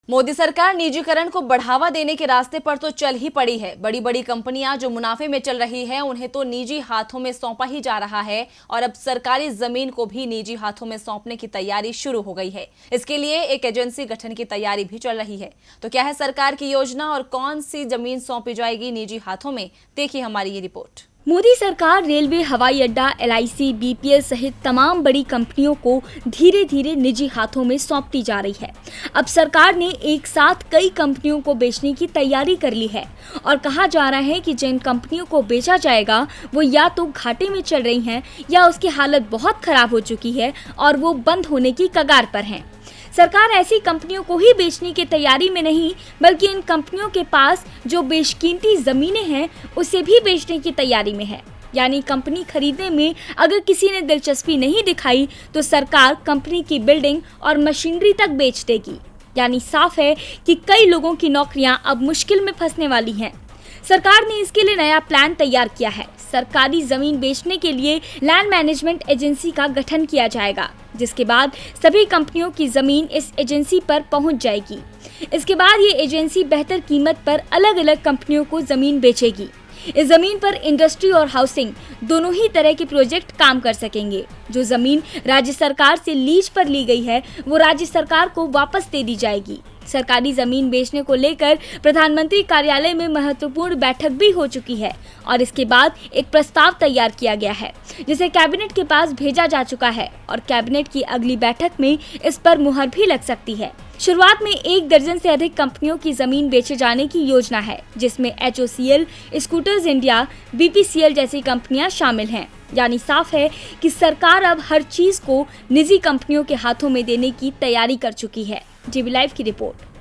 मोदी सरकार निजीकरण को बढ़ावा देने के रास्ते पर तो चल ही पड़ी है। बड़ी बड़ी कंपनियां जो मुनाफे में चल रही है उन्हें तो निजी हाथों में सौंपा ही जा रहा है और अब सरकारी जमीन को भी निजी हाथों में सौंपने की तैयारी शुरू हो गई है। इसके लिए एक एजेंसी गठन की तैयारी भी चल रही है। तो क्या है सरकार की योजना और कौन सी जमीन सौंपी जाएगी निजी हाथों में, देखिए हमारी ये रिपोर्ट। मोदी सरकार रेलवे, हवाई अड्डा, LIC, BPL सहित तमाम बड़ी कंपनियों को धीरे धीरे निजी हाथों में सौंपती जा रही है। अब सरकार ने एक साथ कई कंपनियों को बेचने की तैयारी कर ली है और कहा जा रहा है कि जिन कंपनियों को बेचा जाएगा वो या तो घाटे में चल रही हैं या उसकी हालत बहुत खराब हो चुकी है और वो बंद होने की कगार पर हैं। सरकार ऐसी कंपनियों को ही बेचने की तैयारी में नहीं, बल्कि इन कंपनियों के पास जो बेशकीमती जमीनें हैं उसे भी बेचने की तैयारी में है। यानी कंपनी खरीदने में अगर किसी ने दिलचस्पी नहीं दिखाई तो सरकार कंपनी की बिल्डिंग और मशीनरी तक बेच देगी। यानी साफ है कि कई लोगों की नौकरियां अब मुश्किल में फंसने वाली हैं। सरकार ने इसके लिए नया प्लान तैयार किया है। सरकारी जमीन बेचने के लिए लैंड मैनेजमेंट एजेंसी का गठन किया जाएगा, जिसके बाद सभी कंपनियों की जमीन इस एजेंसी पर पहुंच जाएगी। इसके बाद ये एजेंसी बेहतर कीमत पर अलग अलग कंपनियों को जमीन बेचेगी। इस जमीन पर इंडस्ट्री और हाउसिंग दोनों ही तरह के प्रोजेक्ट काम कर सकेंगे। जो जमीन राज्य सरकार से लीज पर ली गई है वो राज्य सरकार को वापस दे दी जाएगी। सरकारी जमीन बेचने को लेकर प्रधानमंत्री कार्यालय में महत्वपूर्ण बैठक भी हो चुकी है और इसके बाद एक प्रस्ताव तैयार किया गया है, जिसे कैबिनेट के पास भेजा जा चुका है और कैबिनेट की अगली बैठक में इस पर मुहर भी लग सकती है। शुरुआत में 1 दर्जन से अधिक कंपनियों की जमीन बेचे जाने की योजना है, जिसमें HOCL, स्कूटर्स इंडिया, BPCL जैसी कंपनियां शामिल हैं। यानी साफ है कि सरकार अब हर चीज को निजी कंपनियों के हाथों में देने की तैयारी कर चुकी है। GV लाइव की रिपोर्ट।